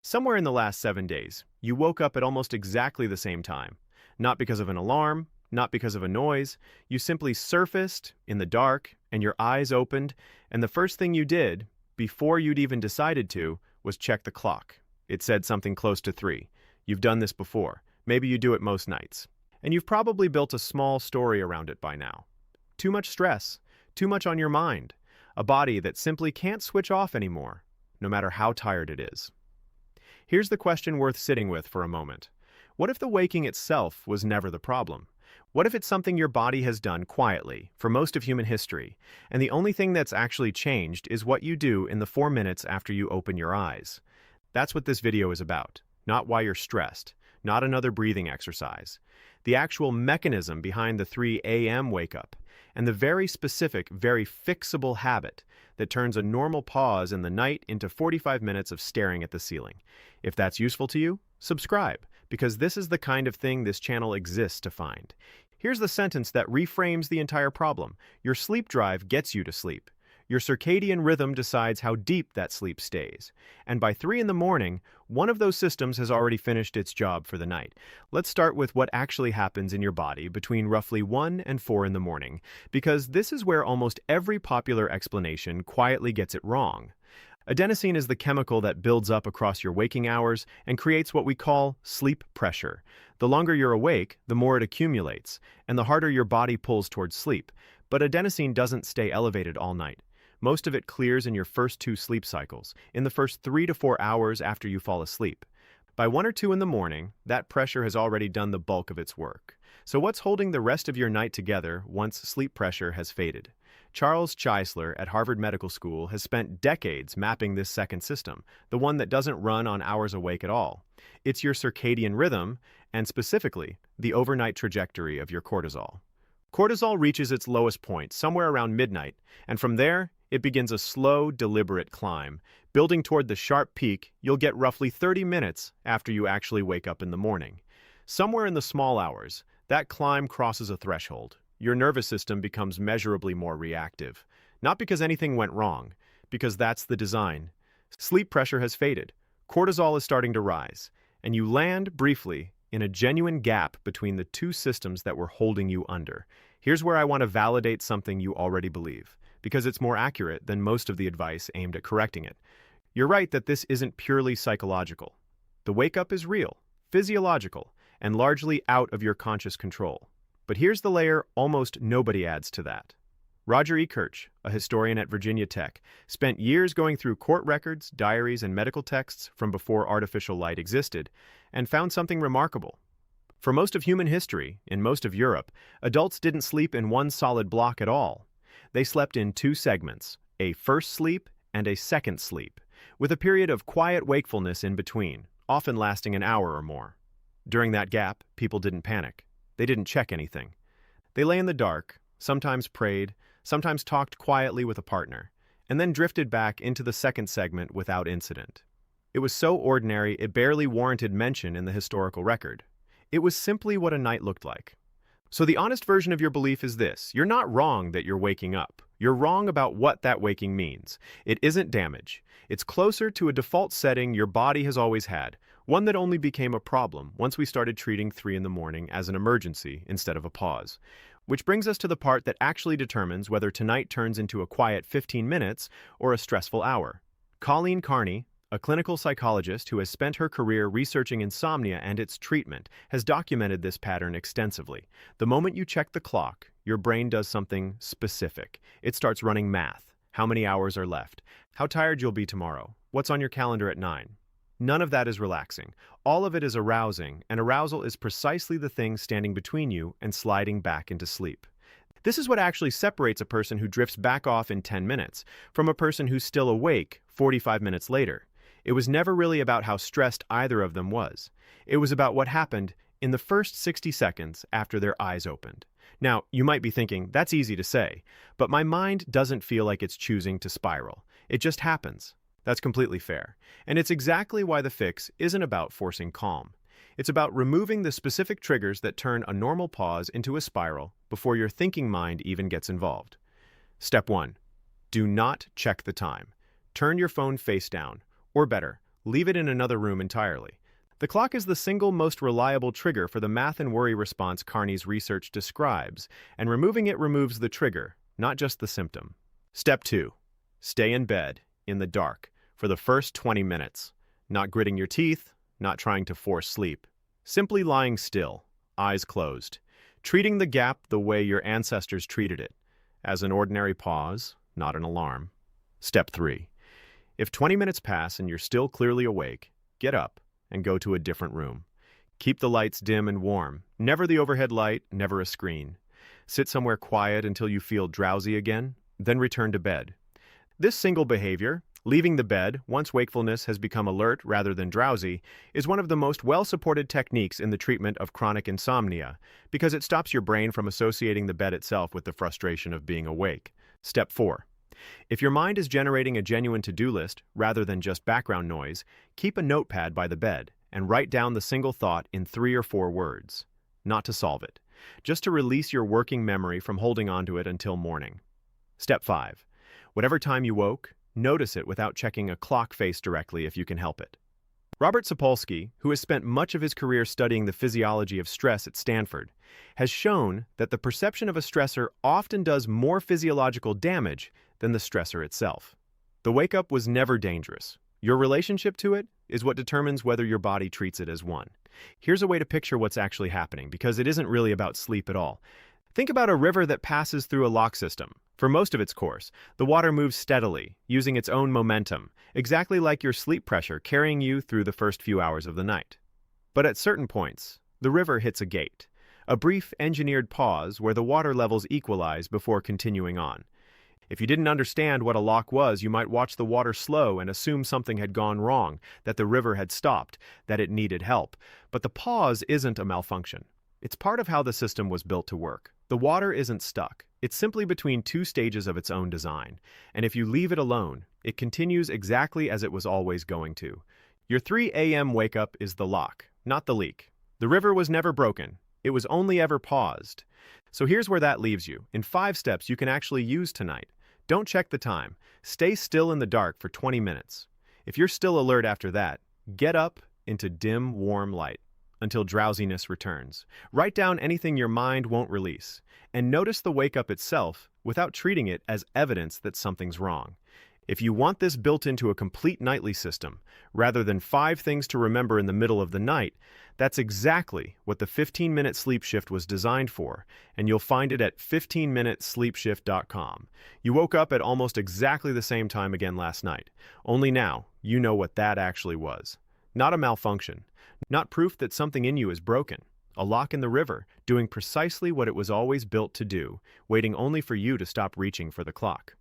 Somewhere in the last 7 days, you woke up at almost exactly the same time. Not because of an alarm, not because of a noise. You simply surfaced in the dark and your eyes opened, and the first thing you did, before you'd even decided to, was check the clock. It said something close to 3. You've done this before. Maybe you do it most nights. And you've probably built a small story around it by now. Too much stress, too much on your mind, a body that simply can't switch off anymore, no matter how tired it is. Here's the question worth sitting with for a moment. What if the waking itself was never the problem? What if it's something your body has done quietly for most of human history, and the only thing that's actually changed is what you do in the 4 minutes after you open your eyes? That's what this video is about, not why you're stressed, not another breathing exercise. The actual mechanism behind the 3 a.m. wake-up, and the very specific, very fixable habit that turns a normal pause in the night into 45 minutes of staring at the ceiling. If that's useful to you, subscribe, because this is the kind of thing this channel exists to find. Here's the sentence that reframes the entire problem. Your sleep drive gets you to sleep. Your circadian rhythm decides how deep that sleep stays. And by 3 in the morning, one of those systems has already finished its job for the night. Let's start with what actually happens in your body between roughly 1 and 4 in the morning, because this is where almost every popular explanation quietly gets it wrong. Adenosine is the chemical that builds up across your waking hours and creates what we call sleep pressure. The longer you're awake, the more it accumulates, and the harder your body pulls towards sleep. But adenosine doesn't stay elevated all night. Most of it clears in your first 2 sleep cycles, in the first 3 to 4 hours after you fall asleep. By 1 or 2 in the morning, that pressure has already done the bulk of its work. So what's holding the rest of your night together once sleep pressure has faded? Charles Czeisler at Harvard Medical School has spent decades mapping this second system, the one that doesn't run on hours awake at all. It's your circadian rhythm, and specifically, the overnight trajectory of your cortisol. Cortisol reaches its lowest point somewhere around midnight, and from there, it begins a slow, deliberate climb. Building toward the sharp peak, you'll get roughly 30 minutes after you actually wake up in the morning. Somewhere in the small hours, that climb crosses a threshold. Your nervous system becomes measurably more reactive. Not because anything went wrong, because that's the design. Sleep pressure has faded, cortisol is starting to rise, and you land, briefly, in a genuine gap between the 2 systems that were holding you under. Here's where I want to validate something you already believe, because it's more accurate than most of the advice aimed at correcting it. You're right that this isn't purely psychological. The wake-up is real, physiological, and largely out of your conscious control. But here's the layer almost nobody adds to that. Roger E. Kirch, a historian at Virginia Tech, spent years going through court records, diaries, and medical texts from before artificial light existed, and found something remarkable. For most of human history, in most of Europe, adults didn't sleep in one solid block at all. They slept in 2 segments, a first sleep and a second sleep, with a period of quiet wakefulness in between, often lasting an hour or more. During that gap, people didn't panic. They didn't check anything. They lay in the dark, sometimes prayed, sometimes talked quietly with a partner, and then drifted back into the second segment without incident. It was so ordinary it barely warranted mention in the historical record. It was simply what a night looked like. So the honest version of your belief is this: you're not wrong that you're waking up. You're wrong about what that waking means. It isn't damage. It's closer to a default setting your body has always had, one that only became a problem once we started treating 3 in the morning as an emergency instead of a pause. Which brings us to the part that actually determines whether tonight turns into a quiet 15 minutes or a stressful hour. Colleen Carney, a clinical psychologist who has spent her career researching insomnia and its treatment, has documented this pattern extensively. The moment you check the clock, your brain does something specific. It starts running math. How many hours are left? How tired you'll be tomorrow? What's on your calendar at 9? None of that is relaxing. All of it is arousing, and arousal is precisely the thing standing between you and sliding back into sleep. This is what actually separates a person who drifts back off in 10 minutes from a person who's still awake 45 minutes later. It was never really about how stressed either of them was. It was about what happened in the first 60 seconds after their eyes opened. Now, you might be thinking, that's easy to say, but my mind doesn't feel like it's choosing to spiral. It just happens. That's completely fair. And it's exactly why the fix isn't about forcing calm. It's about removing the specific triggers that turn a normal pause into a spiral before your thinking mind even gets involved. Step 1. Do not check the time. Turn your phone face down. Or better, leave it in another room entirely. The clock is the single most reliable trigger for the math and worry response Carney's research describes, and removing it removes the trigger, not just the symptom. Step 2. Stay in bed, in the dark, for the first 20 minutes. Not gritting your teeth, not trying to force sleep. Simply lying still, eyes closed. Treating the gap the way your ancestors treated it, as an ordinary pause, not an alarm. Step 3. If 20 minutes pass and you're still clearly awake, get up and go to a different room. Keep the lights dim and warm, never the overhead light, never a screen. Sit somewhere quiet until you feel drowsy again, then return to bed. This single behavior, leaving the bed once wakefulness has become alert rather than drowsy, is one of the most well-supported techniques in the treatment of chronic insomnia because it stops your brain from associating the bed itself with the frustration of being awake. Step 4. If your mind is generating a genuine to-do list rather than just background noise, keep a notepad by the bed and write down the single thought in 3 or 4 words. Not to solve it, just to release your working memory from holding onto it until morning. Step 5. Whatever time you woke, notice it without checking a clock face directly if you can help it. Robert Sapolsky, who has spent much of his career studying the physiology of stress at Stanford, has shown that the perception of a stressor often does more physiological damage than the stressor itself. The wake-up was never dangerous. Your relationship to it is what determines whether your body treats it as one. Here's a way to picture what's actually happening, because it isn't really about sleep at all. Think about a river that passes through a lock system. For most of its course, the water moves steadily, using its own momentum, exactly like your sleep pressure carrying you through the first few hours of the night. But at certain points, the river hits a gate, a brief engineered pause where the water levels equalize before continuing on. If you didn't understand what a lock was, you might watch the water slow and assume something had gone wrong, that the river had stopped, that it needed help. But the pause isn't a malfunction. It's part of how the system was built to work. The water isn't stuck. It's simply between 2 stages of its own design. And if you leave it alone, it continues exactly as it was always going to. Your 3 a.m. wake-up is the lock, not the leak. The river was never broken. It was only ever paused. So here's where that leaves you, in 5 steps you can actually use tonight. Don't check the time. Stay still in the dark for 20 minutes. If you're still alert after that, get up into dim, warm light until drowsiness returns. Write down anything your mind won't release, and notice the wake-up itself without treating it as evidence that something's wrong. If you want this built into a complete nightly system, rather than 5 things to remember in the middle of the night, that's exactly what the 15-minute sleep shift was designed for, and you'll find it at 15minutesleepshift.com. You woke up at almost exactly the same time again last night, only now you know what that actually was. Not a malfunction, not proof that something in you is broken. A lock in the river, doing precisely what it was always built to do, waiting only for you to stop reaching for the clock.